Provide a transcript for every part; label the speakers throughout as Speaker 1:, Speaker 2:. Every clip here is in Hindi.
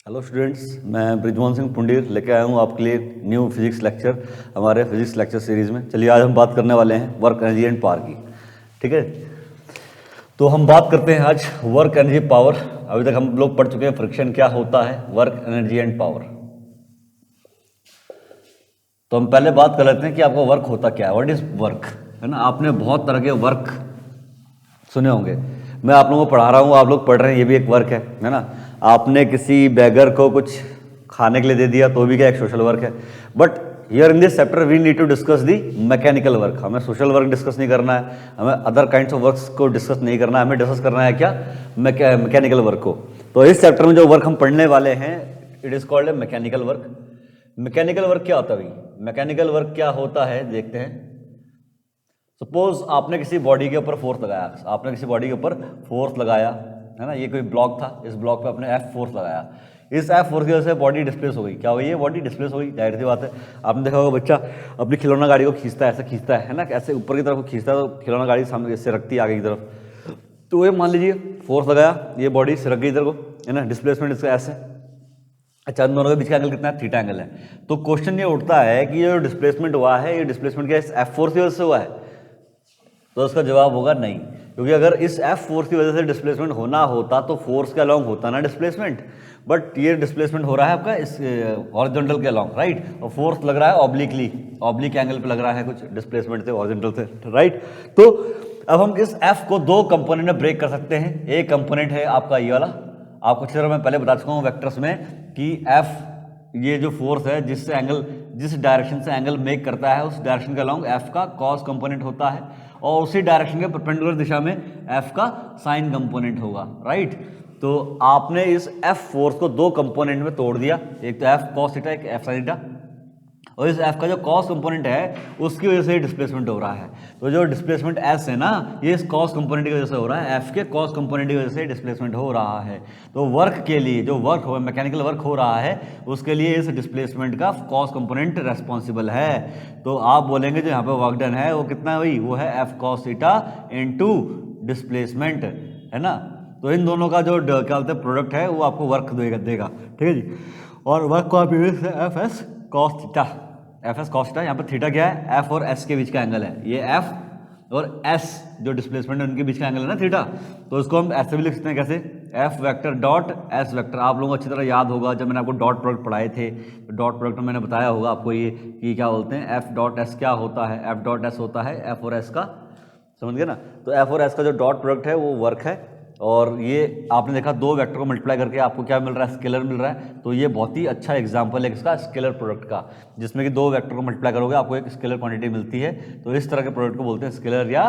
Speaker 1: हेलो स्टूडेंट्स, मैं ब्रिजमोहन सिंह पुंडीर लेके आया हूँ आपके लिए न्यू फिजिक्स लेक्चर हमारे फिजिक्स लेक्चर सीरीज़ में। चलिए आज हम बात करने वाले हैं वर्क एनर्जी एंड पावर की। ठीक है, तो हम बात करते हैं आज वर्क एनर्जी पावर। अभी तक हम लोग पढ़ चुके हैं फ्रिक्शन क्या होता है, वर्क एनर्जी एंड पावर। तो हम पहले बात कर लेते हैं कि आपका वर्क होता क्या है, व्हाट इज वर्क, है ना। आपने बहुत तरह के वर्क सुने होंगे, मैं आप लोगों को पढ़ा रहा हूँ, आप लोग पढ़ रहे हैं, ये भी एक वर्क है ना। आपने किसी बेगर को कुछ खाने के लिए दे दिया तो भी क्या एक सोशल वर्क है। But here in this chapter we need to discuss the mechanical work. हमें सोशल वर्क डिस्कस नहीं करना है, हमें अदर काइंड्स ऑफ वर्क्स को डिस्कस नहीं करना है, हमें डिस्कस करना है क्या, मैकेनिकल वर्क को। तो इस चैप्टर में जो वर्क हम पढ़ने वाले हैं it is called a mechanical work. Mechanical work क्या होता है भाई? मैकेनिकल वर्क क्या होता है देखते हैं। सपोज आपने किसी बॉडी के ऊपर फोर्स लगाया, आपने किसी बॉडी के ऊपर फोर्स लगाया, है ना। ये कोई ब्लॉक था, इस ब्लॉक पे आपने एफ फोर्स लगाया, इस एफ फोर्स की वजह से बॉडी डिस्प्लेस हो गई। क्या हुई है? बॉडी डिस्प्लेस हो गई, जाहिर सी बात है। आपने देखा होगा बच्चा अपनी खिलौना गाड़ी को खींचता है, ऐसे खींचता है ना, ऐसे ऊपर की तरफ खींचता है तो खिलौना गाड़ी सामने से रखती है आगे की तरफ। तो ये मान लीजिए फोर्स लगाया, ये बॉडी से रख गई इधर को, है ना, डिस्प्लेसमेंट इसका ऐसे। अच्छा, इन दोनों के बीच का एंगल कितना है? थीटा एंगल है। तो क्वेश्चन ये उठता है कि ये जो डिस्प्लेसमेंट हुआ है, ये डिस्प्लेसमेंट क्या इस एफ फोर्स की वजह से हुआ है? तो इसका जवाब होगा नहीं, क्योंकि अगर इस एफ फोर्स की वजह से डिस्प्लेसमेंट होना होता तो फोर्स के अलॉन्ग होता ना डिस्प्लेसमेंट। बट ये डिस्प्लेसमेंट हो रहा है आपका इस हॉरिजॉन्टल के अलॉन्ग, राइट। और फोर्स लग रहा है ऑब्लिकली, ऑब्लिक एंगल पे लग रहा है कुछ डिस्प्लेसमेंट से, हॉरिजॉन्टल से, राइट। तो अब हम इस एफ को दो कंपोनेंट में ब्रेक कर सकते हैं। एक कंपोनेंट है आपका ये वाला, आपको चित्र में पहले बता चुका हूँ वेक्टर्स में कि एफ ये जो फोर्स है जिससे एंगल, जिस डायरेक्शन से एंगल मेक करता है उस डायरेक्शन के अलॉन्ग एफ का कॉस कंपोनेंट होता है, और उसी डायरेक्शन के परपेंडिकुलर दिशा में एफ का साइन कंपोनेंट होगा, राइट। तो आपने इस एफ फोर्स को दो कंपोनेंट में तोड़ दिया, एक तो एफ कॉस थीटा, एक एफ साइन थीटा, और इस एफ का जो कॉस कंपोनेंट है उसकी वजह से डिस्प्लेसमेंट हो रहा है। तो जो डिस्प्लेसमेंट एस है ना, ये इस कॉस कंपोनेंट की वजह से हो रहा है, एफ के कॉस कंपोनेंट की वजह से डिस्प्लेसमेंट हो रहा है। तो वर्क के लिए जो वर्क हो, मैकेनिकल वर्क हो रहा है, उसके लिए इस डिस्प्लेसमेंट का कॉस कंपोनेंट रेस्पॉन्सिबल है। तो आप बोलेंगे जो यहाँ पे वर्क डन है वो कितना है भाई? वो है F cos theta into displacement, है ना। तो इन दोनों का जो क्या बोलते हैं प्रोडक्ट है वो आपको वर्क देगा, ठीक है जी। और वर्क को आप F S cos theta, F S cos theta, यहाँ पर थीटा क्या है? एफ और एस के बीच का एंगल है। ये एफ और एस जो डिस्प्लेसमेंट है उनके बीच का एंगल है ना थीटा। तो इसको हम ऐसे भी लिख सकते हैं, कैसे? F vector dot S vector. आप लोगों को अच्छी तरह याद होगा जब मैंने आपको डॉट प्रोडक्ट पढ़ाए थे, तो डॉट प्रोडक्ट में मैंने बताया होगा आपको ये कि क्या बोलते हैं, एफ डॉट एस क्या होता है? एफ डॉट एस होता है एफ और एस का, समझ गए ना। तो एफ और एस का जो डॉट प्रोडक्ट है वो वर्क है। और ये आपने देखा दो वेक्टर को मल्टीप्लाई करके आपको क्या मिल रहा है? स्केलर मिल रहा है। तो ये बहुत ही अच्छा एग्जांपल है इसका, स्केलर प्रोडक्ट का, जिसमें कि दो वेक्टर को मल्टीप्लाई करोगे आपको एक स्केलर क्वांटिटी मिलती है। तो इस तरह के प्रोडक्ट को बोलते हैं स्केलर या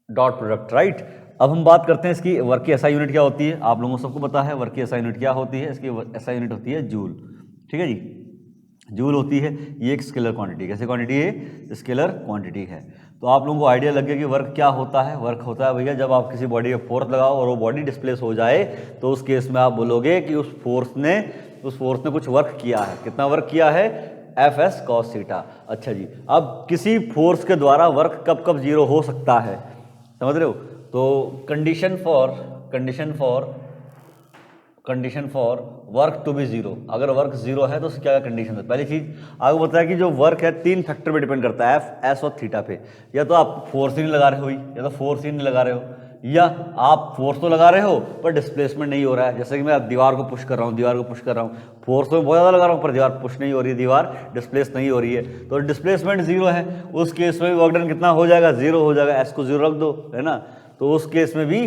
Speaker 1: डॉट प्रोडक्ट, राइट। अब हम बात करते हैं इसकी वर्क की एसआई यूनिट क्या होती है। आप लोगों को सबको पता है वर्क की एसआई यूनिट क्या होती है। इसकी एसआई यूनिट होती है जूल, ठीक है जी, जूल होती है। ये एक स्केलर क्वांटिटी, कैसे क्वांटिटी है? स्केलर क्वांटिटी है। तो आप लोगों को आइडिया लग गया कि वर्क क्या होता है। वर्क होता है भैया जब आप किसी बॉडी पे फोर्स लगाओ और वो बॉडी डिस्प्लेस हो जाए, तो उस केस में आप बोलोगे कि उस फोर्स ने कुछ वर्क किया है। कितना वर्क किया है? F S cos theta. अच्छा जी, अब किसी फोर्स के द्वारा वर्क कब कब जीरो हो सकता है, समझ रहे हो? तो condition for work to be zero, अगर वर्क जीरो है तो क्या कंडीशन है? पहली चीज आपको बताया कि जो वर्क है तीन फैक्टर पे डिपेंड करता है, एफ एस और थीटा पे। या तो आप फोर्स ही नहीं लगा रहे हो, या तो फोर्स ही नहीं लगा रहे हो, या आप फोर्स तो लगा रहे हो पर डिस्प्लेसमेंट नहीं हो रहा है। जैसे कि मैं दीवार को पुश कर रहा हूँ, फोर्स तो बहुत ज़्यादा लगा रहा हूँ पर दीवार पुश नहीं हो रही है, दीवार डिस्प्लेस नहीं हो रही है, तो डिस्प्लेसमेंट जीरो है। उस केस में वर्क डन कितना हो जाएगा? जीरो हो जाएगा। एस को जीरो रख दो, है ना, तो उस केस में भी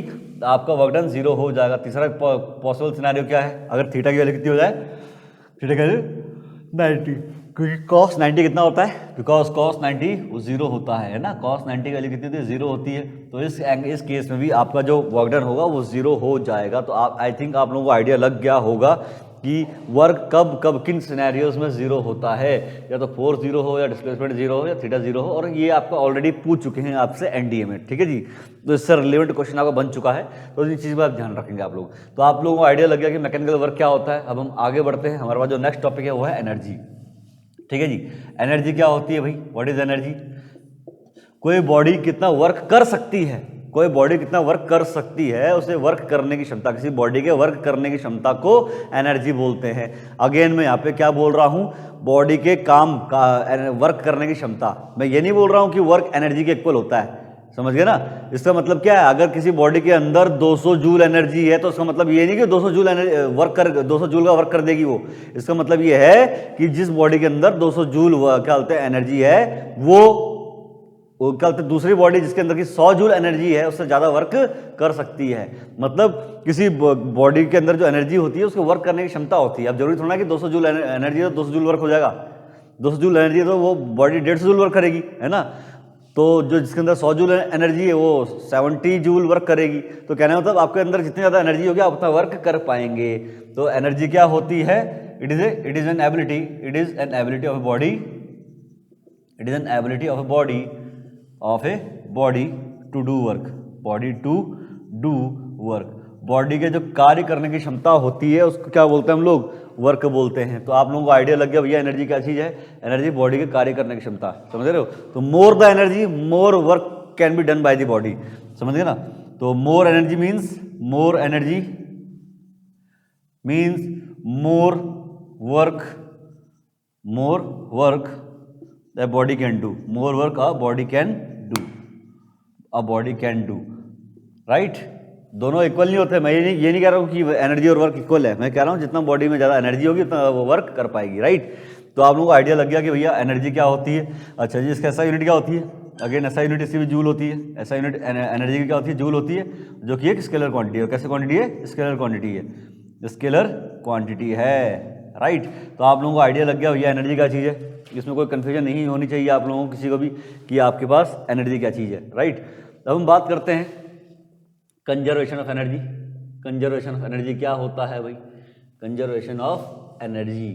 Speaker 1: आपका वर्क डन जीरो हो जाएगा। तीसरा पॉसिबल सिनेरियो क्या है? अगर थीटा की वैल्यू कितनी हो जाए? थीटा की वैल्यू 90, क्योंकि cos 90 कितना होता है? बिकॉज cos 90 वो जीरो होता है ना। cos 90 की वैल्यू कितनी होती है? जीरो होती है। तो इस केस में भी आपका जो वर्क डन होगा वो जीरो हो जाएगा। तो आप आई थिंक आप लोगों को आइडिया लग गया होगा कि वर्क कब कब किन सिनेरियोज में जीरो होता है, या तो फोर्स जीरो हो, या डिस्प्लेसमेंट जीरो हो, या थीटा जीरो हो। और ये आपको ऑलरेडी पूछ चुके हैं आपसे एनडीए में, ठीक है जी। तो इससे रिलेवेंट क्वेश्चन आपका बन चुका है, तो इस चीज़ पर आप ध्यान रखेंगे आप लोग। तो आप लोगों को आइडिया लग गया कि मैकेनिकल वर्क क्या होता है। अब हम आगे बढ़ते हैं, हमारे पास जो नेक्स्ट टॉपिक है वो है एनर्जी, ठीक है जी। एनर्जी क्या होती है भाई? What is energy? कोई बॉडी कितना वर्क कर सकती है, कोई बॉडी कितना वर्क कर सकती है, उसे वर्क करने की क्षमता, किसी बॉडी के वर्क करने की क्षमता को एनर्जी बोलते हैं। अगेन मैं यहाँ पे क्या बोल रहा हूँ, बॉडी के काम का वर्क करने की क्षमता। मैं ये नहीं बोल रहा हूँ कि वर्क एनर्जी के इक्वल होता है, समझ गए ना। इसका मतलब क्या है, अगर किसी बॉडी के अंदर 200 जूल एनर्जी है तो इसका मतलब ये नहीं कि 200 जूल वर्क 200 जूल का वर्क कर देगी वो। इसका मतलब ये है कि जिस बॉडी के अंदर 200 जूल क्या बोलते हैं एनर्जी है, वो क्या बोलते हैं दूसरी बॉडी जिसके अंदर की 100 जूल एनर्जी है उससे ज़्यादा वर्क कर सकती है। मतलब किसी बॉडी के अंदर जो एनर्जी होती है उसको वर्क करने की क्षमता होती है। अब जरूरी थोड़ा ना कि 200 जूल एनर्जी है तो 200 जूल वर्क हो जाएगा। 200 जूल एनर्जी है तो वो बॉडी 150 जूल वर्क करेगी, है ना। तो जो जिसके अंदर 100 जूल एनर्जी है वो 70 जूल वर्क करेगी। तो कहने का मतलब आपके अंदर जितनी ज़्यादा एनर्जी होगी आप उतना वर्क कर पाएंगे। तो एनर्जी क्या होती है, it is an ability, it is an ability of a body, it is an ability of a body to do work, body to do work. Body के जो कार्य करने की क्षमता होती है उसको क्या बोलते हैं हम लोग, वर्क बोलते हैं। तो आप लोगों को आइडिया लग गया भैया एनर्जी क्या चीज़ है। एनर्जी बॉडी के कार्य करने की क्षमता, समझ रहे हो। तो more the energy more work can be done by the body, समझ गए ना। तो more energy means more energy means more work the body can do, more work a body can do, a body can do, right. दोनों इक्वल नहीं होते। मैं ये नहीं कह रहा हूँ कि एनर्जी और वर्क इक्वल है, मैं कह रहा हूँ जितना बॉडी में ज़्यादा एनर्जी होगी उतना वो वर्क कर पाएगी, राइट। तो आप लोगों को आइडिया लग गया कि भैया एनर्जी क्या होती है। अच्छा जी, इसका SI यूनिट क्या होती है, अगेन SI यूनिट इसकी भी जूल होती है। SI यूनिट एनर्जी की क्या होती है, जूल होती है, जो कि एक स्केलर क्वांटिटी है। कैसे क्वांटिटी है, स्केलर क्वांटिटी है, स्केलर क्वांटिटी है, राइट। तो आप लोगों को आइडिया लग गया भैया एनर्जी क्या चीज़ है। इसमें कोई कन्फ्यूजन नहीं होनी चाहिए आप लोगों को किसी को भी कि आपके पास एनर्जी क्या चीज़ है, राइट। अब हम बात करते हैं conservation of energy. Conservation of energy क्या होता है भाई, कंजर्वेशन ऑफ एनर्जी,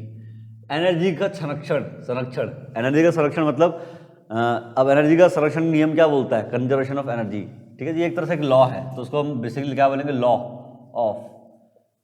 Speaker 1: एनर्जी का संरक्षण। एनर्जी का संरक्षण मतलब अब एनर्जी का संरक्षण नियम क्या बोलता है, कंजर्वेशन ऑफ एनर्जी, ठीक है जी। एक तरह से एक लॉ है, तो उसको हम बेसिकली क्या बोलेंगे, law of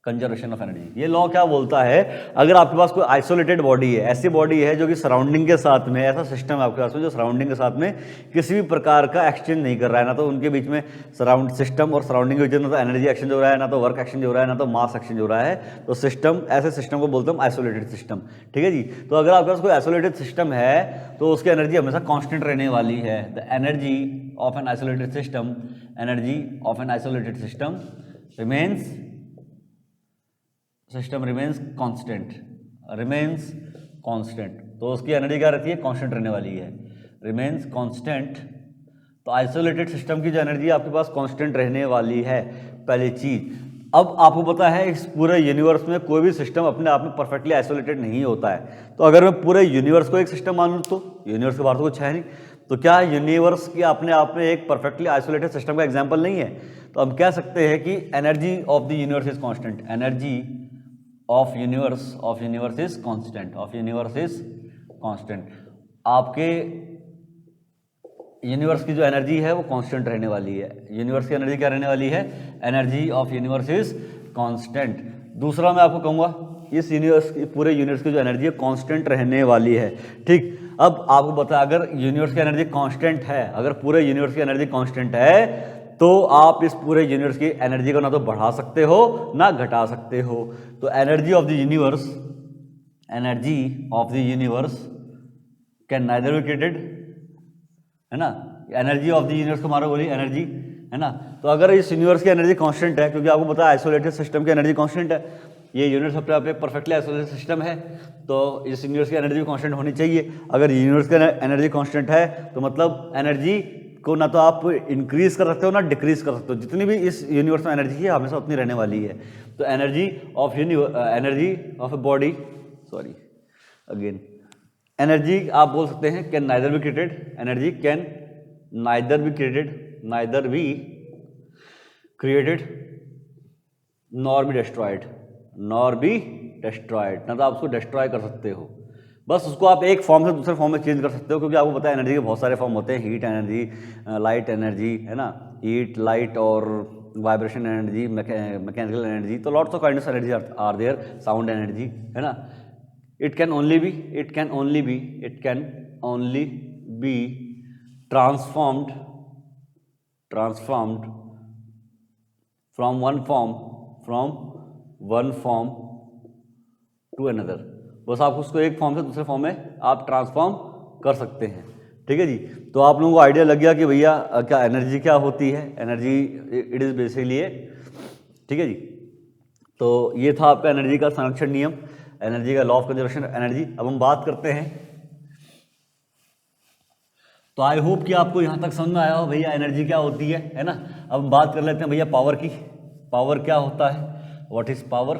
Speaker 1: conservation of energy. ये लॉ क्या बोलता है, अगर आपके पास कोई आइसोलेटेड बॉडी है, ऐसी बॉडी है जो कि सराउंडिंग के साथ में, ऐसा सिस्टम है आपके पास में जो सराउंडिंग के साथ में किसी भी प्रकार का एक्सचेंज नहीं कर रहा है, ना तो उनके बीच में सराउंड सिस्टम और सराउंडिंग के बीच में ना तो एनर्जी एक्सचेंज हो रहा है, ना तो वर्क एक्सचेंज हो रहा है, ना तो मास एक्सचेंज हो रहा है, तो सिस्टम, ऐसे सिस्टम को बोलते हैं आइसोलेटेड सिस्टम, ठीक है जी। तो अगर आपके पास कोई आइसोलेटेड सिस्टम है तो उसकी एनर्जी हमेशा कॉन्स्टेंट रहने वाली है। The energy of an isolated system, energy of an isolated system remains constant, तो उसकी एनर्जी क्या रहती है, कांस्टेंट रहने वाली है, रिमेन्स कांस्टेंट। तो आइसोलेटेड सिस्टम की जो एनर्जी आपके पास कांस्टेंट रहने वाली है, पहली चीज। अब आपको पता है इस पूरे यूनिवर्स में कोई भी सिस्टम अपने आप में परफेक्टली आइसोलेटेड नहीं होता है। तो अगर मैं पूरे यूनिवर्स को एक सिस्टम मान लूँ तो यूनिवर्स के बाहर तो कुछ है नहीं, तो क्या यूनिवर्स की अपने आप में एक परफेक्टली आइसोलेटेड सिस्टम का एग्जाम्पल नहीं है। तो हम कह सकते हैं कि energy of the universe is constant, energy of universe is constant. आपके यूनिवर्स की जो एनर्जी है वो कांस्टेंट रहने वाली है। यूनिवर्स की एनर्जी क्या रहने वाली है, energy of universe is constant. दूसरा मैं आपको कहूँगा इस यूनिवर्स की, पूरे यूनिवर्स की जो एनर्जी है कांस्टेंट रहने वाली है, ठीक। अब आपको बता, अगर यूनिवर्स की एनर्जी कांस्टेंट है, अगर पूरे यूनिवर्स की एनर्जी कांस्टेंट है तो आप इस पूरे यूनिवर्स की एनर्जी को ना तो बढ़ा सकते हो ना घटा सकते हो। तो energy of the universe can neither be created, है ना। एनर्जी ऑफ द यूनिवर्स को मारो बोली एनर्जी, है ना। तो अगर इस यूनिवर्स की एनर्जी कांस्टेंट है, क्योंकि आपको पता है आइसोलेटेड सिस्टम की एनर्जी कांस्टेंट है, ये यूनिवर्स अपने आप में परफेक्टली आइसोलेटेड सिस्टम है, तो इस यूनिवर्स की एनर्जी भी कांस्टेंट होनी चाहिए। अगर यूनिवर्स की एनर्जी कांस्टेंट है तो मतलब एनर्जी को ना तो आप इंक्रीज कर सकते हो ना डिक्रीज कर सकते हो, जितनी भी इस यूनिवर्स में एनर्जी है हमेशा उतनी रहने वाली है। तो energy of a body, sorry again, energy आप बोल सकते हैं can neither be created, energy can neither be created nor be destroyed, ना तो आप उसको डिस्ट्रॉय कर सकते हो, बस उसको आप एक फॉर्म से दूसरे फॉर्म में चेंज कर सकते हो। क्योंकि आपको पता है एनर्जी के बहुत सारे फॉर्म होते हैं, हीट एनर्जी, लाइट एनर्जी, है ना, हीट, लाइट और वाइब्रेशन एनर्जी, मैकेनिकल एनर्जी, तो lots of kind of energy are there, sound energy, है ना। It can only be transformed transformed from one form to another. बस आप उसको एक फॉर्म से दूसरे फॉर्म में आप ट्रांसफॉर्म कर सकते हैं। ठीक है जी। तो आप लोगों को आइडिया लग गया कि भैया क्या एनर्जी क्या होती है। एनर्जी इट इज़ बेसिकली ठीक है जी। तो ये था आपका एनर्जी का संरक्षण नियम, एनर्जी का लॉ ऑफ कंजर्वेशन एनर्जी। अब हम बात करते हैं, तो आई होप कि आपको यहाँ तक समझ में आया हो भैया एनर्जी क्या होती है ना। अब हम बात कर लेते हैं भैया पावर की। पावर क्या होता है, व्हाट इज पावर।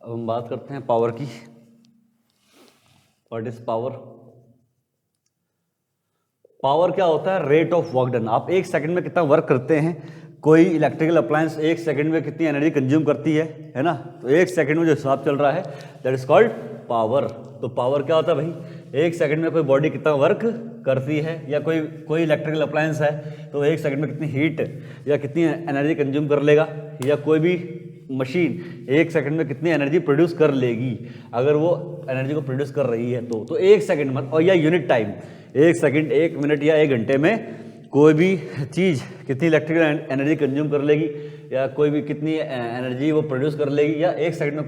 Speaker 1: अब हम बात करते हैं पावर की, व्हाट इज पावर। पावर क्या होता है, रेट ऑफ वर्क डन। आप एक सेकंड में कितना वर्क करते हैं। कोई इलेक्ट्रिकल अप्लायंस एक सेकंड में कितनी एनर्जी कंज्यूम करती है ना। तो एक सेकंड में जो हिसाब चल रहा है दैट इज कॉल्ड पावर। तो पावर क्या होता है भाई, एक सेकंड में कोई बॉडी कितना वर्क करती है, या कोई इलेक्ट्रिकल अप्लायंस है तो एक सेकंड में कितनी हीट या कितनी एनर्जी कंज्यूम कर लेगा, या कोई भी मशीन एक सेकंड में कितनी एनर्जी प्रोड्यूस कर लेगी अगर वो एनर्जी को प्रोड्यूस कर रही है तो एक सेकंड में, और या यूनिट टाइम, एक सेकंड, एक मिनट या एक घंटे में कोई भी चीज़ कितनी इलेक्ट्रिकल एनर्जी कंज्यूम कर लेगी, या कोई भी कितनी एनर्जी वो प्रोड्यूस कर लेगी, या एक सेकंड में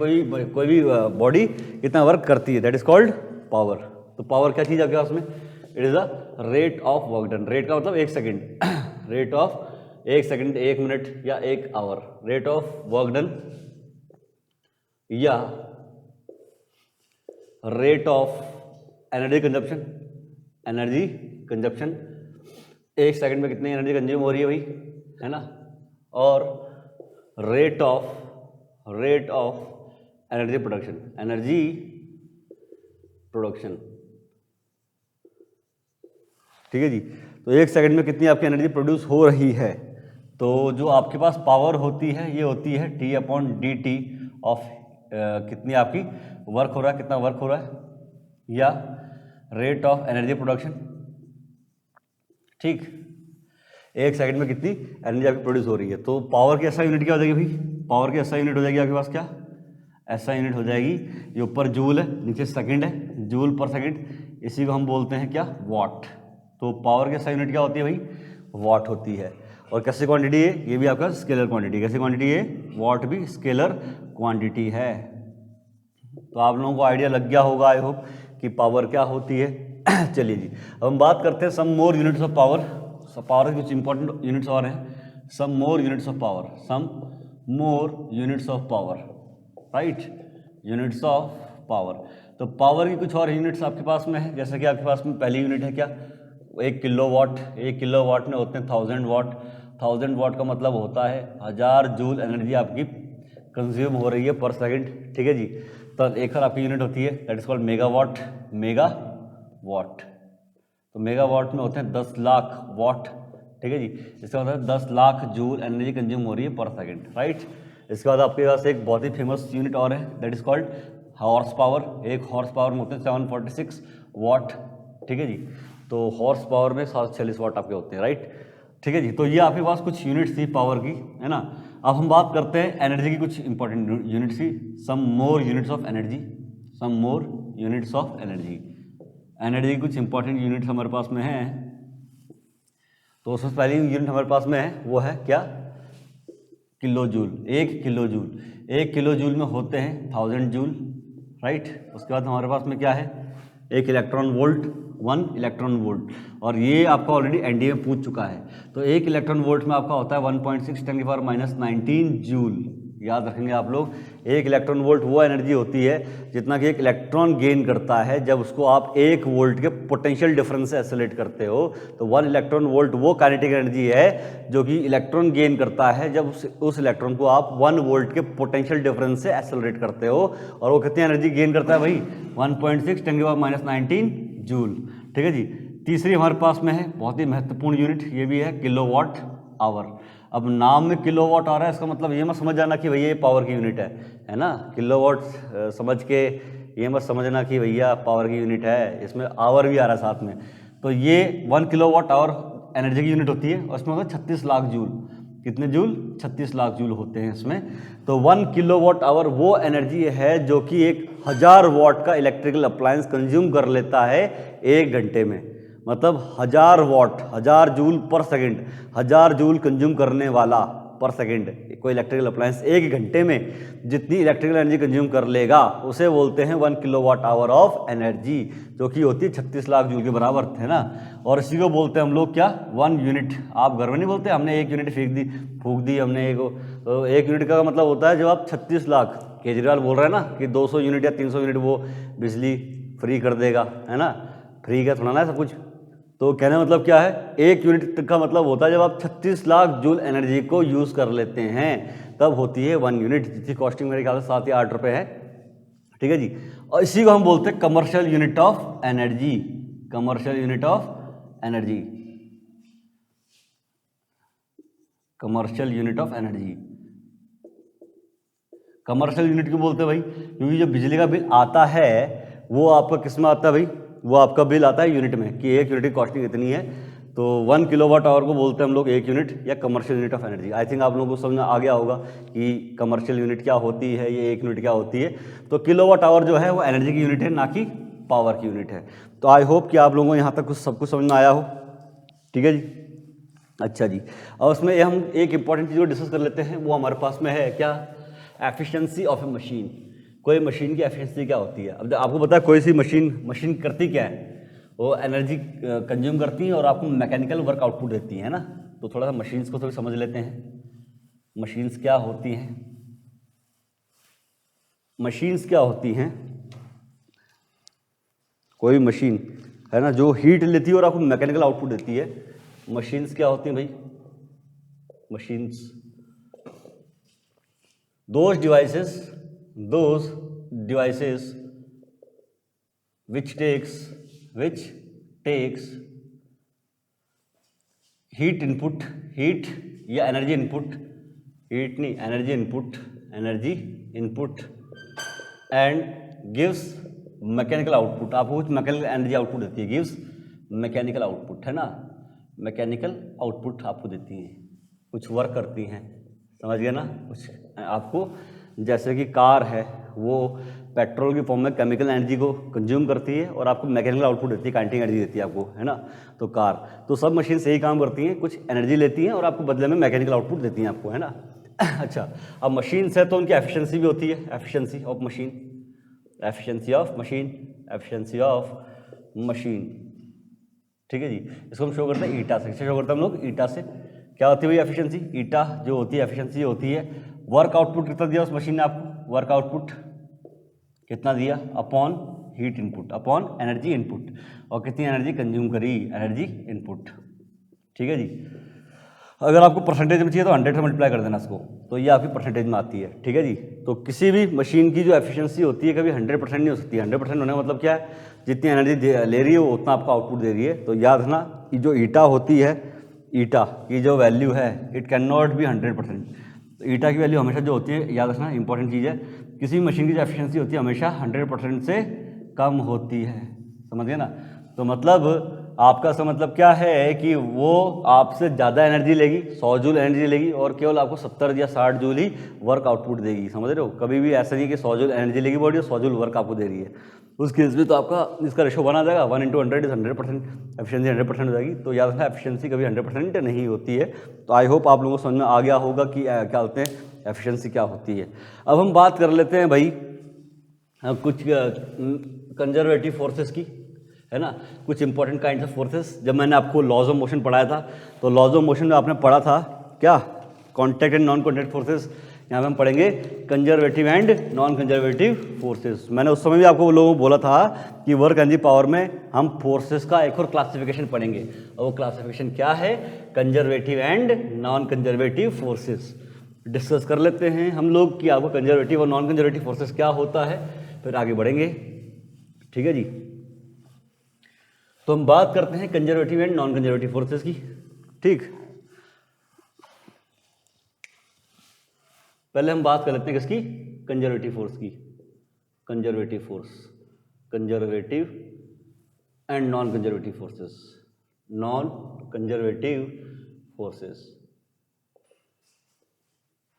Speaker 1: कोई भी बॉडी कितना वर्क करती है, दैट इज कॉल्ड पावर। तो पावर क्या चीज़ आपके पास में, it is a rate of work done. Rate का मतलब एक सेकंड, रेट ऑफ एक सेकंड, एक मिनट या एक hour, rate of work done या rate of energy consumption. Energy consumption, एक सेकंड में कितनी एनर्जी कंज्यूम हो रही है भाई, है ना। और rate of energy production, energy production. ठीक है जी। तो एक सेकंड में कितनी आपकी एनर्जी प्रोड्यूस हो रही है। तो जो आपके पास पावर होती है ये होती है T/dt ऑफ कितनी आपकी वर्क हो रहा है, कितना वर्क हो रहा है, या रेट ऑफ एनर्जी प्रोडक्शन। ठीक, एक सेकंड में कितनी एनर्जी आपकी प्रोड्यूस हो रही है। तो पावर की ऐसा यूनिट क्या हो जाएगी भाई, पावर की ऐसा यूनिट हो जाएगी आपके पास क्या, ऐसा यूनिट हो जाएगी, ये ऊपर जूल है नीचे सेकंड है, जूल पर सेकंड, इसी को हम बोलते हैं क्या, वाट। तो पावर की ऐसा यूनिट क्या होती है भाई, वाट होती है। और कैसी क्वांटिटी है, ये भी आपका स्केलर क्वांटिटी। कैसी क्वांटिटी है, वाट भी स्केलर क्वांटिटी है। तो आप लोगों को आइडिया लग गया होगा आई होप कि पावर क्या होती है। चलिए जी, अब हम बात करते हैं some more units of power. Power के कुछ इंपॉर्टेंट यूनिट्स और हैं, some more units of power, some more units of power, right, units of power. तो पावर की कुछ और यूनिट्स आपके पास में है, जैसे कि आपके पास में पहली यूनिट है क्या, 1 किलोवाट। 1 किलोवाट में होते हैं 1000 वाट। 1000 वाट का मतलब होता है 1000 जूल एनर्जी आपकी कंज्यूम हो रही है पर सेकंड। ठीक है जी। तो एक और आपकी यूनिट होती है that is called megawatt. Megawatt, तो मेगावाट में होते हैं 10 लाख वाट। ठीक है जी। इसका मतलब 10 लाख जूल एनर्जी कंज्यूम हो रही है पर सेकंड, राइट। इसके बाद आपके पास एक बहुत ही फेमस यूनिट और है that is called horse power. एक हॉर्स पावर में होते हैं 746 वाट। ठीक है जी। तो हॉर्स पावर में 746 वाट आपके होते हैं, राइट। ठीक है जी। तो ये आपके पास कुछ यूनिट्स थी पावर की, है ना। अब हम बात करते हैं एनर्जी की कुछ इंपॉर्टेंट यूनिट्स की, some more units of energy, some more units of energy. Energy की कुछ इंपॉर्टेंट यूनिट्स हमारे पास में हैं। तो उसमें पहली यूनिट हमारे पास में है वो है क्या, kilo joule. 1 kilo joule, 1 kilo joule में होते हैं 1000 जूल, राइट। उसके बाद हमारे पास में क्या है, 1 इलेक्ट्रॉन वोल्ट, 1 इलेक्ट्रॉन वोल्ट। और ये आपका ऑलरेडी एनडीए में पूछ चुका है। तो 1 इलेक्ट्रॉन वोल्ट में आपका होता है 1.6 × 10⁻⁹ जूल। याद रखेंगे आप लोग, 1 इलेक्ट्रॉन वोल्ट वो एनर्जी होती है जितना कि एक इलेक्ट्रॉन गेन करता है जब उसको आप 1 वोल्ट के पोटेंशियल डिफरेंस से एक्सेलरेट करते हो। तो 1 इलेक्ट्रॉन वोल्ट वो काइनेटिक एनर्जी है जो कि इलेक्ट्रॉन गेन करता है जब उस इलेक्ट्रॉन को आप 1 वोल्ट के पोटेंशियल डिफरेंस से एक्सेलरेट करते हो। और वो कितनी एनर्जी गेन करता है भाई, 1.6 × 10⁻⁹ जूल। ठीक है जी। तीसरी हमारे पास में है बहुत ही महत्वपूर्ण यूनिट, ये भी है किलोवाट आवर। अब नाम में किलोवाट आ रहा है, इसका मतलब ये मत समझ जाना कि भैया ये पावर की यूनिट है ना। किलोवाट समझ के ये मत समझना कि भैया पावर की यूनिट है, इसमें आवर भी आ रहा है साथ में। तो ये 1 किलोवाट आवर एनर्जी की यूनिट होती है और इसमें होता है 36 लाख जूल। कितने जूल, 36 लाख जूल होते हैं इसमें। तो 1 किलोवाट आवर वो एनर्जी है जो कि 1000 वाट का इलेक्ट्रिकल अप्लायंस कंज्यूम कर लेता है 1 घंटे में। मतलब 1000 वॉट, 1000 जूल पर सेकंड, 1000 जूल कंज्यूम करने वाला पर सेकंड कोई इलेक्ट्रिकल अप्लायंस 1 घंटे में जितनी इलेक्ट्रिकल एनर्जी कंज्यूम कर लेगा उसे बोलते हैं 1 किलोवाट आवर ऑफ एनर्जी, जो कि होती है 36 लाख जूल के बराबर, है ना। और इसी को बोलते हैं हम लोग क्या, 1 यूनिट। आप घर में नहीं बोलते हमने 1 यूनिट फूक दी हमने, तो 1 यूनिट का मतलब होता है जब आप 36 लाख, केजरीवाल बोल रहा है ना कि 200 यूनिट या 300 यूनिट वो बिजली फ्री कर देगा, है ना। फ्री का थोड़ा ना है सब कुछ। तो कहने का मतलब क्या है, 1 यूनिट का मतलब होता है जब आप 36 लाख जूल एनर्जी को यूज़ कर लेते हैं तब होती है 1 यूनिट, जिसकी कॉस्टिंग मेरे ख्याल से 7 या 8 रुपये है, ठीक है जी। और इसी को हम बोलते हैं commercial unit of energy, commercial unit of energy, commercial unit of energy. Commercial unit क्यों बोलते हैं भाई, क्योंकि जो बिजली का बिल आता है वो आपका किस में आता है भाई, वो आपका बिल आता है यूनिट में, कि 1 यूनिट की कॉस्टिंग इतनी है, तो 1 किलोवाट आवर को बोलते हैं हम लोग 1 यूनिट या commercial unit of energy. I think आप लोगों को समझ में आ गया होगा कि कमर्शियल यूनिट क्या होती है, ये 1 यूनिट क्या होती है। तो किलोवाट आवर जो है वो एनर्जी की यूनिट है, ना कि पावर की यूनिट है। तो आई होप कि आप लोगों को यहाँ तक कुछ सब कुछ समझ में आया हो, ठीक है जी। अच्छा जी, और उसमें हम एक इंपॉर्टेंट चीज़ को डिस्कस कर लेते हैं, वो हमारे पास में है क्या, एफिशिएंसी ऑफ ए मशीन। कोई मशीन की एफिशिएंसी क्या होती है। अब आपको पता है कोई सी मशीन करती क्या है, वो एनर्जी कंज्यूम करती है और आपको मैकेनिकल वर्क आउटपुट देती है ना। तो थोड़ा सा मशीन्स को थोड़ी समझ लेते हैं, मशीन्स क्या होती हैं। मशीन्स क्या होती हैं, कोई मशीन है ना जो हीट लेती है और आपको मैकेनिकल आउटपुट देती है, मशीन्स क्या होती हैं भाई। Machines those devices which takes heat input, heat या एनर्जी इनपुट, हीट नहीं energy input and gives mechanical output. आपको कुछ मैकेनिकल एनर्जी आउटपुट देती है, गिव्स मैकेनिकल आउटपुट, है ना। मैकेनिकल आउटपुट आपको देती हैं, कुछ वर्क करती हैं, समझ गए ना। कुछ आपको जैसे कि कार है वो पेट्रोल की फॉर्म में केमिकल एनर्जी को कंज्यूम करती है और आपको मैकेनिकल आउटपुट देती है, काइनेटिक एनर्जी देती है आपको, है ना। तो कार, तो सब मशीन से ही काम करती हैं, कुछ एनर्जी लेती हैं और आपको बदले में मैकेनिकल आउटपुट देती हैं आपको, है ना। अच्छा, अब मशीन है तो उनकी एफिशिएंसी भी होती है, efficiency of machine, efficiency of machine, efficiency of machine, ठीक है जी। इसको हम शो करते हैं ईटा से, शो करते हैं हम लोग ईटा से। क्या होती है भाई एफिशिएंसी, ईटा जो होती है एफिशिएंसी होती है वर्क आउटपुट कितना दिया उस मशीन ने आपको, वर्क आउटपुट कितना दिया upon heat input, upon energy input, और कितनी एनर्जी कंज्यूम करी, एनर्जी इनपुट, ठीक है जी। अगर आपको परसेंटेज में चाहिए तो 100 से मल्टीप्लाई कर देना इसको, तो ये आपकी परसेंटेज में आती है, ठीक है जी। तो किसी भी मशीन की जो एफिशिएंसी होती है कभी 100% नहीं हो सकती। 100% होने का मतलब क्या है, जितनी एनर्जी ले रही है वो उतना आपका आउटपुट दे रही है। तो याद रखना कि जो ईटा होती है, ईटा की जो वैल्यू है इट कैन नॉट बी 100%। तो ईटा की वैल्यू हमेशा जो होती है, याद रखना इंपॉर्टेंट चीज़ है, किसी भी मशीन की जो एफिशिएंसी होती है हमेशा 100% से कम होती है, समझ गए ना। तो मतलब आपका ऐसा मतलब क्या है कि वो आपसे ज़्यादा एनर्जी लेगी, 100 जूल एनर्जी लेगी और केवल आपको 70 या 60 जूल ही वर्क आउटपुट देगी, समझ रहे हो। कभी भी ऐसा नहीं कि 100 जूल एनर्जी लेगी बॉडी और 100 जूल वर्क आपको दे रही है। उस केस में तो आपका इसका रेशो बना जाएगा 1:100 इज 100%, एफिशिएंसी 100% हो जाएगी। तो याद रखना एफिशिएंसी कभी 100% नहीं होती है। तो आई होप आप लोगों को समझ में आ गया होगा कि क्या होते हैं एफिशिएंसी क्या होती है। अब हम बात कर लेते हैं भाई कुछ कंजर्वेटिव फोर्सेस की, है ना, कुछ इंपॉर्टेंट काइंड ऑफ फोर्सेस। जब मैंने आपको लॉज ऑफ मोशन पढ़ाया था तो लॉज ऑफ मोशन में आपने पढ़ा था क्या, contact and non contact forces. यहाँ पे हम पढ़ेंगे conservative and non conservative forces. मैंने उस समय भी आपको लोगों को बोला था कि वर्क एनर्जी पावर में हम फोर्सेस का एक और क्लासिफिकेशन पढ़ेंगे, और वो क्लासिफिकेशन क्या है, conservative and non conservative forces. Discuss कर लेते हैं हम लोग कि आपको कंजर्वेटिव और नॉन कंजर्वेटिव फोर्सेस क्या होता है, फिर आगे बढ़ेंगे, ठीक है जी। तो हम बात करते हैं conservative and non conservative forces की, ठीक। पहले हम बात कर लेते हैं किसकी, कंजर्वेटिव फोर्स की, conservative force, conservative and non conservative forces, non conservative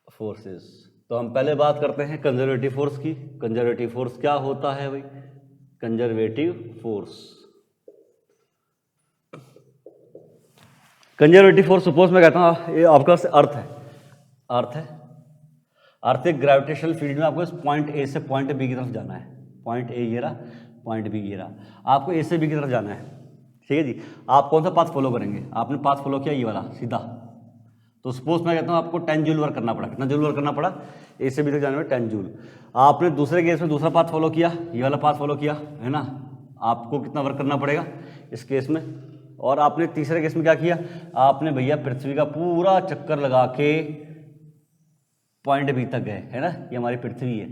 Speaker 1: forces, तो हम पहले बात करते हैं कंजर्वेटिव फोर्स की। कंजर्वेटिव फोर्स क्या होता है भाई, conservative force, conservative force suppose मैं कहता हूँ ये आपका अर्थ है, अर्थ है, अर्थ एक ग्रेविटेशनल फील्ड में आपको इस पॉइंट ए से पॉइंट बी की तरफ जाना है, पॉइंट ए ये रहा, पॉइंट बी ये रहा, आपको ए से बी की तरफ जाना है, ठीक है जी। आप कौन सा पाथ फॉलो करेंगे, आपने पाथ फॉलो किया ये वाला सीधा, तो सपोज मैं कहता हूँ आपको 10 जूल वर्क करना पड़ा, कितना जूल वर्क करना पड़ा, ए से बी तक जाने में 10 जूल। आपने दूसरे केस में दूसरा पाथ फॉलो किया, ये वाला पाथ फॉलो किया है ना, आपको कितना वर्क करना पड़ेगा इस केस में। और आपने तीसरे केस में क्या किया, आपने भैया पृथ्वी का पूरा चक्कर लगा के पॉइंट बी तक गए, है ना, ये हमारी पृथ्वी है,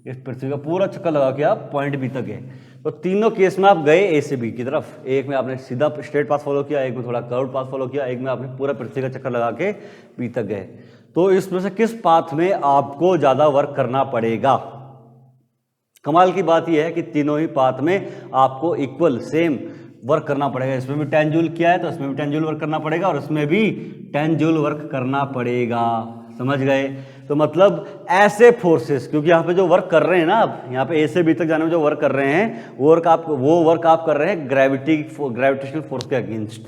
Speaker 1: इस पृथ्वी का पूरा चक्कर लगा के आप पॉइंट बी तक गए। तो तीनों केस में आप गए ए से बी की तरफ, एक में आपने सीधा स्ट्रेट पाथ फॉलो किया, एक में थोड़ा कर्व पाथ फॉलो किया, एक में आपने पूरा पृथ्वी का चक्कर लगा के बी तक गए। तो इसमें से किस पाथ में आपको ज़्यादा वर्क करना पड़ेगा? कमाल की बात यह है कि तीनों ही पाथ में आपको इक्वल सेम वर्क करना पड़ेगा। इसमें भी 10 जूल किया है तो इसमें भी 10 जूल वर्क करना पड़ेगा और इसमें भी 10 जूल वर्क करना पड़ेगा, समझ गए। तो मतलब ऐसे फोर्सेस, क्योंकि यहाँ पे जो वर्क कर रहे हैं ना, आप यहाँ पे ए से बी तक जाने में जो वर्क कर रहे हैं वो वर्क आप कर रहे हैं ग्रेविटेशनल फोर्स के अगेंस्ट।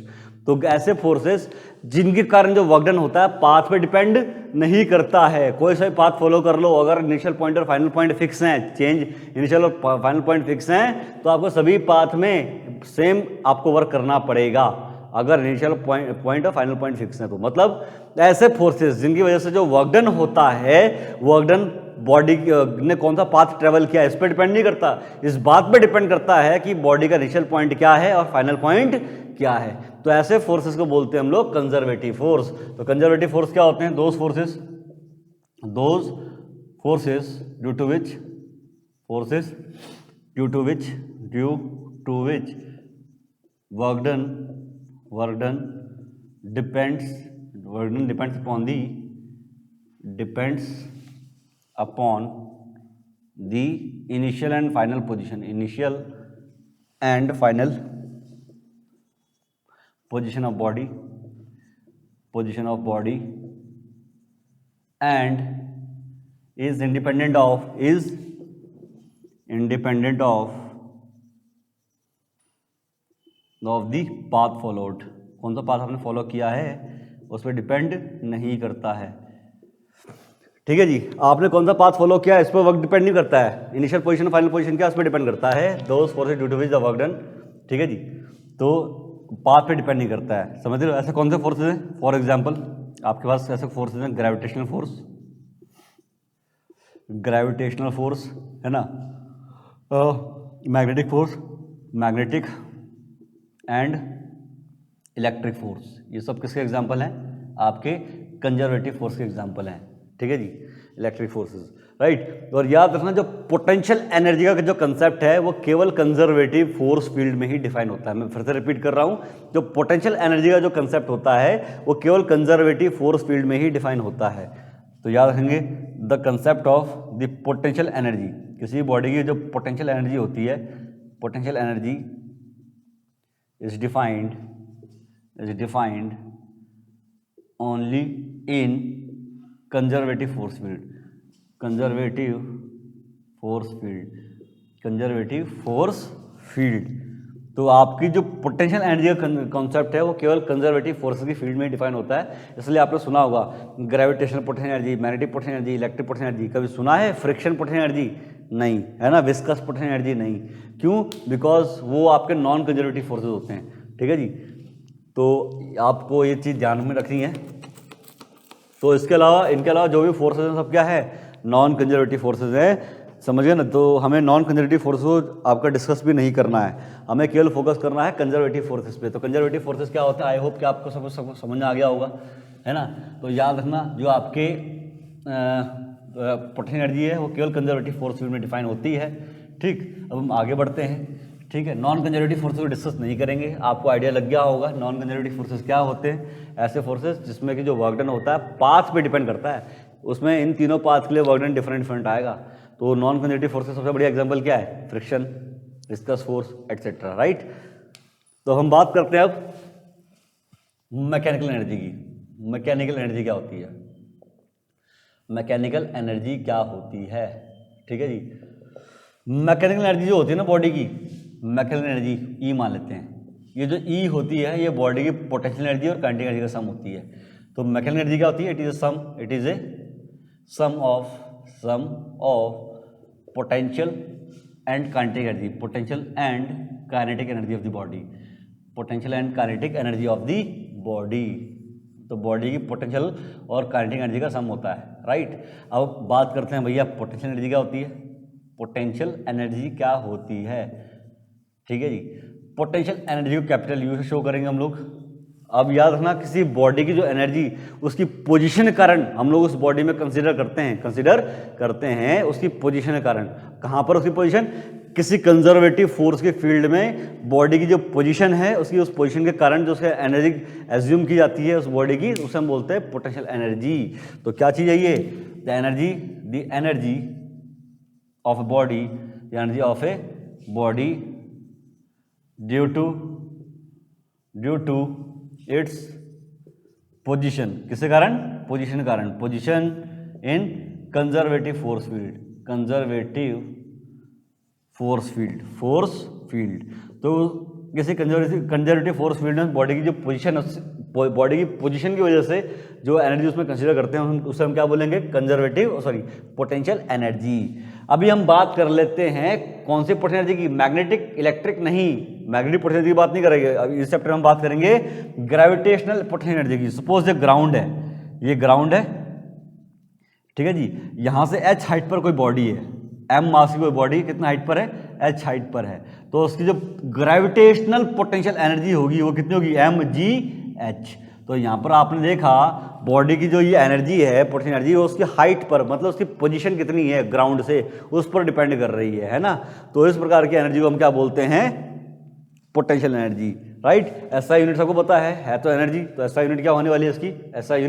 Speaker 1: तो ऐसे फोर्सेस जिनके कारण जो वर्क डन होता है पाथ पे डिपेंड नहीं करता है, कोई सा भी पाथ फॉलो कर लो, अगर इनिशियल पॉइंट और फाइनल पॉइंट फिक्स हैं, चेंज इनिशियल और फाइनल पॉइंट फिक्स हैं, तो आपको सभी पाथ में सेम आपको वर्क करना पड़ेगा अगर इनिशियल पॉइंट और फाइनल पॉइंट फिक्स है। तो मतलब ऐसे फोर्सेस जिनकी वजह से जो वर्क डन होता है, वर्क डन बॉडी ने कौन सा पाथ ट्रेवल किया इस पर डिपेंड नहीं करता, इस बात पे डिपेंड करता है कि बॉडी का इनिशियल पॉइंट क्या है और फाइनल पॉइंट क्या है। तो ऐसे फोर्सेस को बोलते हैं हम लोग कंजर्वेटिव फोर्स। तो कंजर्वेटिव फोर्स क्या होते हैं? Those forces due to which work done depends upon the initial and final position of body and is independent of the path followed। कौन सा पाथ आपने फॉलो किया है उस पर डिपेंड नहीं करता है, ठीक है जी। आपने कौन सा पाथ फॉलो किया इस पर वर्क डिपेंड नहीं करता है, इनिशियल पोजीशन फाइनल पोजीशन क्या उस पर डिपेंड करता है, those forces due to which the work done, ठीक है जी। तो पाथ पे डिपेंड नहीं करता है, समझ रहे हो। ऐसे कौन से फोर्सेस हैं? फॉर एग्जांपल आपके पास ऐसे फोर्सेस हैं, ग्रेविटेशनल फोर्स है ना, मैग्नेटिक एंड इलेक्ट्रिक फोर्स, ये सब किसके एग्जाम्पल हैं? आपके कंजर्वेटिव फोर्स के एग्जाम्पल हैं, ठीक है जी, इलेक्ट्रिक फोर्सेस, राइट। और याद रखना जो पोटेंशियल एनर्जी का जो कंसेप्ट है वो केवल कंजर्वेटिव फोर्स फील्ड में ही डिफाइन होता है। मैं फिर से रिपीट कर रहा हूं, जो पोटेंशियल एनर्जी का जो कंसेप्ट होता है वो केवल कंजर्वेटिव फोर्स फील्ड में ही डिफाइन होता है। तो याद रखेंगे the concept of the potential energy, किसी बॉडी की जो पोटेंशियल एनर्जी होती है, potential energy is defined only in conservative force field. तो आपकी जो पोटेंशियल एनर्जी का कॉन्सेप्ट है वो केवल कंजर्वेटिव फोर्स की फील्ड में डिफाइन होता है। इसलिए आपने सुना होगा gravitational potential energy, magnetic potential energy, electric potential energy, कभी सुना है फ्रिक्शन पोटेंशियल एनर्जी? नहीं, है ना, विस्कस पोटेंशियल एनर्जी नहीं। क्यों? बिकॉज वो आपके नॉन कंजर्वेटिव फोर्सेज होते हैं, ठीक है जी। तो आपको ये चीज़ ध्यान में रखनी है। तो इनके अलावा जो भी फोर्सेज हैं सब क्या है? नॉन कंजर्वेटिव फोर्सेज हैं, समझिए ना। तो हमें नॉन कंजर्वेटिव फोर्सेज को आपका डिस्कस भी नहीं करना है, हमें केवल फोकस करना है कंजर्वेटिव फोर्सेज पे। तो कंजर्वेटिव फोर्सेज क्या होता है? आई होप कि आपको सब समझ में आ गया होगा, है ना। तो याद रखना जो आपके पोटेंशियल एनर्जी है वो केवल कंजर्वेटिव फोर्स फील्ड में डिफाइन होती है, ठीक। अब हम आगे बढ़ते हैं, ठीक है। नॉन कंजर्वेटिव फोर्सेस को डिस्कस नहीं करेंगे, आपको आइडिया लग गया होगा नॉन कंजर्वेटिव फोर्सेस क्या होते हैं। ऐसे फोर्सेस जिसमें कि जो वर्क डन होता है पाथ पे डिपेंड करता है, उसमें इन तीनों पाथ के लिए वर्क डन डिफरेंट आएगा। तो नॉन कंजर्वेटिव फोर्सेस सबसे बढ़िया एग्जांपल क्या है? Friction, viscous force etcetera, right. तो हम बात करते हैं अब मैकेनिकल एनर्जी की। मैकेनिकल एनर्जी क्या होती है? मैकेनिकल एनर्जी क्या होती है, ठीक है जी। मैकेनिकल एनर्जी जो होती है ना बॉडी की, मैकेनिकल एनर्जी ई मान लेते हैं, ये जो ई होती है ये बॉडी की पोटेंशियल एनर्जी और काइनेटिक एनर्जी का सम होती है। तो मैकेनिकल एनर्जी क्या होती है? It is a sum of potential and kinetic energy, potential and kinetic energy of the body, potential and kinetic energy of the body. तो बॉडी की पोटेंशियल और काइनेटिक एनर्जी का सम होता है, राइट। अब बात करते हैं भैया पोटेंशियल एनर्जी क्या होती है। पोटेंशियल एनर्जी क्या होती है, ठीक है जी। पोटेंशियल एनर्जी को कैपिटल यू से शो करेंगे हम लोग। अब याद रखना, किसी बॉडी की जो एनर्जी उसकी पोजीशन के कारण हम लोग उस बॉडी में कंसीडर करते हैं उसकी पोजीशन के कारण। कहाँ पर उसकी पोजीशन? किसी कंजर्वेटिव फोर्स के फील्ड में बॉडी की जो पोजीशन है उसकी उस पोजीशन के कारण जो उसका एनर्जी एज्यूम की जाती है उस बॉडी की, उसे हम बोलते हैं पोटेंशियल एनर्जी। तो क्या चीज़ है ये? The energy of a body, the energy of a body due to its position. किसके कारण? पोजीशन के कारण। Position in conservative force field. तो किसी कंजर्वेटिव फोर्स फील्ड में बॉडी की जो पोजीशन, बॉडी की पोजीशन की वजह से जो एनर्जी उसमें कंसीडर करते हैं उसे हम क्या बोलेंगे? Potential energy. अभी हम बात कर लेते हैं कौन सी पोटेंशियल एनर्जी की? मैग्नेटिक, इलेक्ट्रिक नहीं, मैग्नेटिक पोटेंशियल एनर्जी की बात नहीं करेंगे। अभी इस चैप्टर में हम बात करेंगे ग्रेविटेशनल पोटेंशियल एनर्जी की। सपोज ये ग्राउंड है, ठीक है जी। यहां से h हाइट पर कोई बॉडी है, m मास की कोई बॉडी कितना हाइट पर है? h हाइट पर है। तो उसकी जो ग्रेविटेशनल पोटेंशियल एनर्जी होगी वो कितनी होगी? mgh। तो यहाँ पर आपने देखा बॉडी की जो ये एनर्जी है, पोटेंशियल एनर्जी, वो उसकी हाइट पर, मतलब उसकी पोजीशन कितनी है ग्राउंड से, उस पर डिपेंड कर रही है ना। तो इस प्रकार की एनर्जी को हम क्या बोलते हैं? Potential energy, right. SI unit सबको पता है तो एनर्जी। तो एसआई यूनिट क्या होने वाली है इसकी? एसआई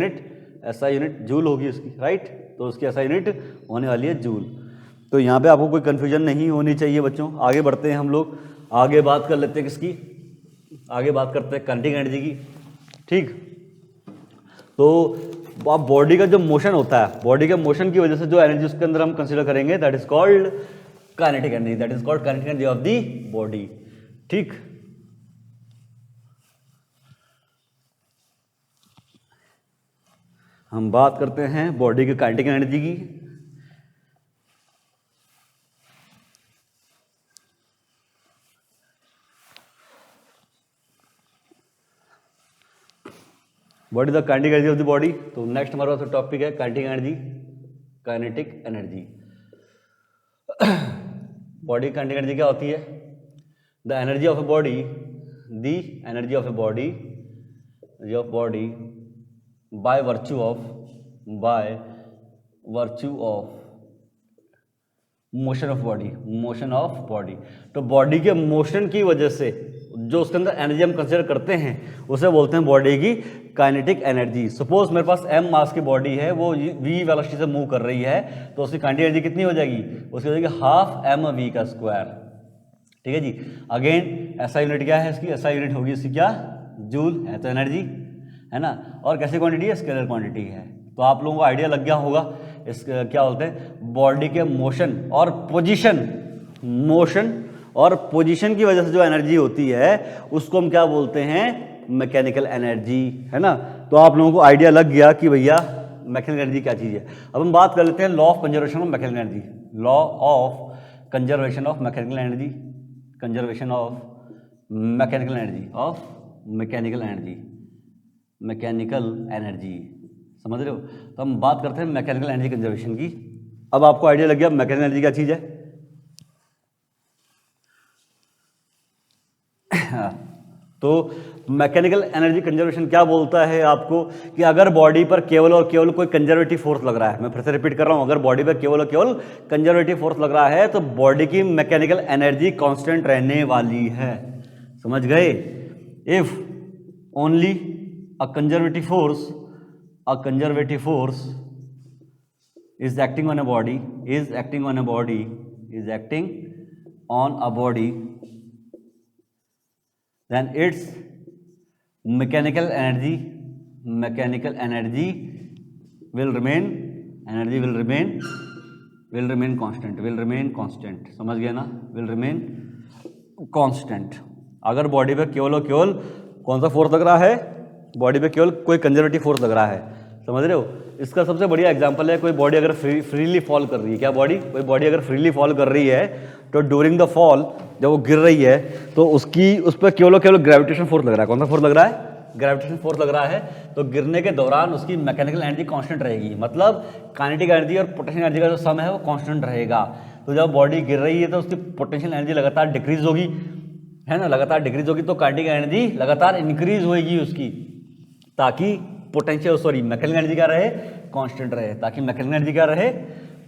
Speaker 1: यूनिट जूल होगी इसकी, राइट। तो उसकी एसआई यूनिट होने वाली है जूल। तो यहाँ पे आपको कोई कन्फ्यूजन नहीं होनी चाहिए बच्चों। आगे बढ़ते हैं हम लोग, आगे बात कर लेते हैं किसकी? आगे बात करते हैं काइनेटिक एनर्जी की, ठीक। तो आप बॉडी का जो मोशन होता है, बॉडी के मोशन की वजह से जो एनर्जी उसके अंदर हम कंसीडर करेंगे that is called kinetic energy of the body, ठीक। हम बात करते हैं बॉडी की काइनेटिक एनर्जी की। What is the kinetic energy of the body? तो नेक्स्ट हमारे पास टॉपिक है kinetic energy. Body kinetic energy क्या होती है? The energy of a body by virtue of motion of body. तो बॉडी के मोशन की वजह से जो उसके अंदर एनर्जी हम कंसीडर करते हैं उसे बोलते हैं बॉडी की काइनेटिक एनर्जी। सपोज मेरे पास m मास की बॉडी है, वो v वेलोसिटी से मूव कर रही है, तो उसकी काइनेटिक एनर्जी कितनी हो जाएगी? उसकी हो जाएगी हाफ mv का स्क्वायर, ठीक है जी। अगेन ऐसा यूनिट क्या है इसकी? ऐसा यूनिट होगी इसकी क्या? जूल है तो एनर्जी है ना। और कैसी क्वांटिटी है? स्केलर क्वांटिटी है। तो आप लोगों को आइडिया लग गया होगा इस क्या बोलते हैं बॉडी के मोशन और पोजीशन की वजह से जो एनर्जी होती है उसको हम क्या बोलते हैं? मैकेनिकल एनर्जी, है ना। तो आप लोगों को आइडिया लग गया कि भैया मैकेनिकल एनर्जी क्या चीज़ है। अब हम बात कर लेते हैं law of conservation of mechanical energy. Law of conservation of mechanical energy, समझ रहे हो। तो हम बात करते हैं मैकेनिकल एनर्जी कंजर्वेशन की। अब आपको आइडिया लग गया मैकेनिकल एनर्जी क्या चीज़ है। तो मैकेनिकल एनर्जी कंजर्वेशन क्या बोलता है आपको कि अगर बॉडी पर केवल और केवल कोई कंजर्वेटिव फोर्स लग रहा है, मैं फिर से रिपीट कर रहा हूं, अगर बॉडी पर केवल और केवल कंजर्वेटिव फोर्स लग रहा है तो बॉडी की मैकेनिकल एनर्जी कांस्टेंट रहने वाली है, समझ गए। If only a conservative force is acting on a body, then its mechanical energy will remain constant, समझ गया ना, will remain constant। अगर बॉडी पे केवल और केवल कौन सा फोर्स लग रहा है, बॉडी पे केवल कोई कंजर्वेटिव फोर्स लग रहा है, समझ रहे हो। इसका सबसे बढ़िया एग्जांपल है कोई बॉडी अगर फ्रीली फॉल कर रही है, क्या बॉडी, कोई बॉडी अगर फ्रीली फॉल कर रही है तो ड्यूरिंग द फॉल जब वो गिर रही है तो उस पर केवल और केवल ग्रेविटेशन फोर्स लग रहा है। कौन सा फोर्स लग रहा है, ग्रेविटेशन फोर्स लग रहा है। तो गिरने के दौरान उसकी मैकेनिकल एनर्जी कांस्टेंट रहेगी, मतलब काइनेटिक एनर्जी और पोटेंशियल एनर्जी का जो सम है वो कांस्टेंट रहेगा। तो जब बॉडी गिर रही है तो उसकी पोटेंशियल एनर्जी लगातार डिक्रीज होगी, है ना, लगातार डिक्रीज होगी, तो काइनेटिक एनर्जी लगातार इंक्रीज होगी उसकी, ताकि पोटेंशियल मैकेनिकल एनर्जी क्या रहे, कांस्टेंट रहे, ताकि मैकेनिकल एनर्जी क्या रहे,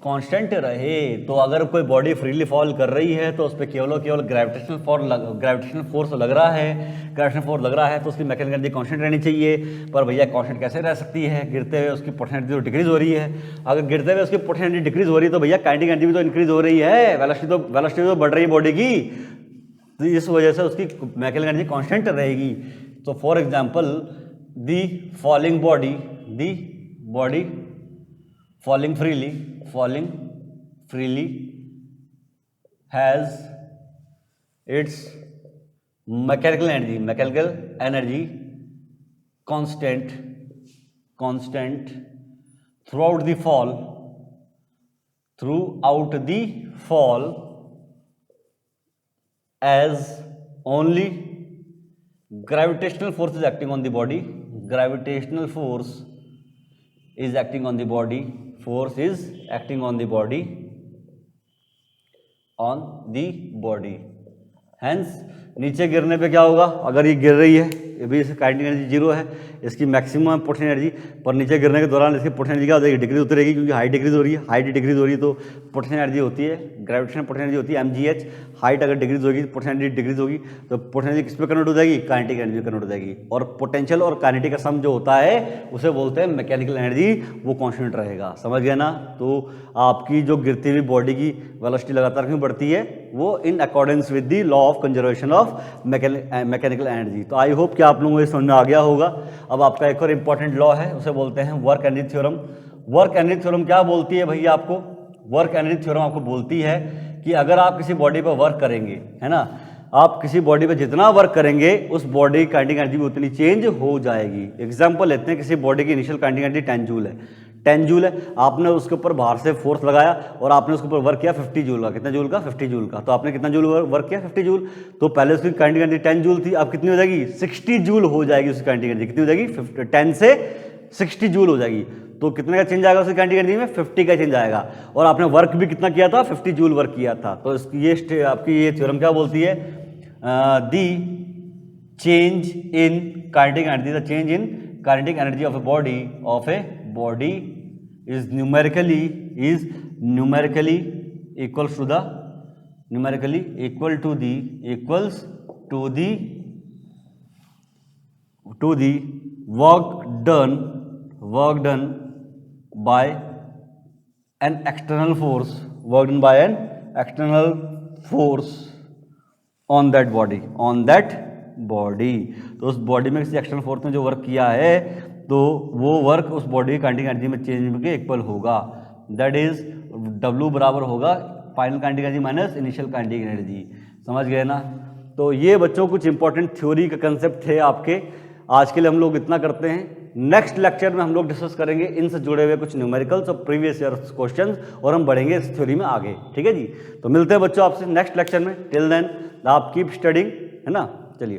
Speaker 1: कांस्टेंट रहे। तो अगर कोई बॉडी फ्रीली फॉल कर रही है तो उस पर केवल और केवल ग्रेविटेशनल फोर्स लग रहा है, ग्रेविटेशनल फोर्स लग रहा है, तो उसकी मैकेनिकल एनर्जी कांस्टेंट रहनी चाहिए। पर भैया कांस्टेंट कैसे रह सकती है, गिरते हुए उसकी पोटेंशियल एनर्जी तो डिक्रीज हो रही है। अगर गिरते हुए उसकी पोटेंशियल एनर्जी डिक्रीज हो रही है तो भैया काइनेटिक एनर्जी भी तो इंक्रीज हो रही है, वेलोसिटी तो बढ़ रही है बॉडी की, तो इस वजह से उसकी मैकेनिकल एनर्जी कांस्टेंट रहेगी। तो for example the falling body falling freely has its mechanical energy constant throughout the fall as only gravitational force is acting on the body, force is acting on the body, hence नीचे गिरने पे क्या होगा, अगर ये गिर रही है, ये भी इसकी काइनेटिक एनर्जी जीरो है, इसकी मैक्सिमम पोटेंशियल एनर्जी, पर नीचे गिरने के दौरान इसकी पोटेंशियल एनर्जी क्या हो जाएगी, डिक्रीज होती रहेगी, क्योंकि हाइट डिक्रीज हो रही है, तो पोटेंशियल एनर्जी होती है, ग्रेविटेशन पोटेंशियल एनर्जी होती है mgh, हाइट अगर डिक्रीज होगी, पोटेंशियल एनर्जी डिक्रीज होगी, तो पोटेंशियल एनर्जी किस पे कन्वर्ट हो जाएगी, काइनेटिक एनर्जी कन्वर्ट हो जाएगी। और पोटेंशियल और काइनेटिक का सम जो होता है उसे बोलते हैं मैकेनिकल एनर्जी, वो कांस्टेंट रहेगा, समझ गए ना। तो आपकी जो गिरती हुई बॉडी की वेलोसिटी लगातार क्यों बढ़ती है, वो in accordance with the law of conservation of mechanical energy. तो आई होप कि आप लोगों को ये समझ में आ गया होगा। अब आपका एक और इंपॉर्टेंट लॉ है, उसे बोलते हैं work energy theorem. Work energy theorem क्या बोलती है भैया आपको, वर्क एनर्जी थ्योरम आपको बोलती है कि अगर आप किसी बॉडी पर वर्क करेंगे, है ना, आप किसी बॉडी पे जितना वर्क करेंगे उस बॉडी की काइनेटिक एनर्जी भी उतनी चेंज हो जाएगी। एग्जांपल लेते हैं, किसी बॉडी की इनिशियल काइनेटिक एनर्जी 10 जूल है, 10 जूल है, आपने उसके ऊपर बाहर से फोर्स लगाया और आपने उसके ऊपर वर्क किया 50 जूल का, कितना जूल का, 50 जूल का। तो आपने कितना जूल वर्क किया, 50 जूल। तो पहले उसकी काइनेटिक एनर्जी 10 जूल थी, अब कितनी हो जाएगी, 60 जूल हो जाएगी उसकी काइनेटिक एनर्जी, कितनी हो जाएगी, 10 से 60 जूल हो जाएगी। तो कितने का चेंज आएगा उसकी काइनेटिक एनर्जी में, 50 का चेंज आएगा। और आपने वर्क भी कितना किया था, 50 जूल वर्क किया था। तो ये आपकी ये थ्योरम क्या बोलती है, the change in kinetic energy, the change in kinetic energy of a body is numerically equals to the work done by an external force on that body। तो उस बॉडी में किसी एक्सटर्नल फोर्स ने जो वर्क किया है तो वो वर्क उस बॉडी की काइनेटिक एनर्जी में चेंज के इक्वल होगा। दैट इज W बराबर होगा final kinetic energy minus initial kinetic energy, समझ गए ना। तो ये बच्चों कुछ इंपॉर्टेंट थ्योरी का कंसेप्ट थे आपके। आज के लिए हम लोग इतना करते हैं। नेक्स्ट लेक्चर में हम लोग डिस्कस करेंगे इनसे जुड़े हुए कुछ न्यूमेरिकल्स और प्रीवियस ईयर क्वेश्चंस, और हम बढ़ेंगे इस थ्योरी में आगे, ठीक है जी। तो मिलते हैं बच्चों आपसे नेक्स्ट लेक्चर में। टिल देन आप कीप स्टडिंग, है ना। चलिए।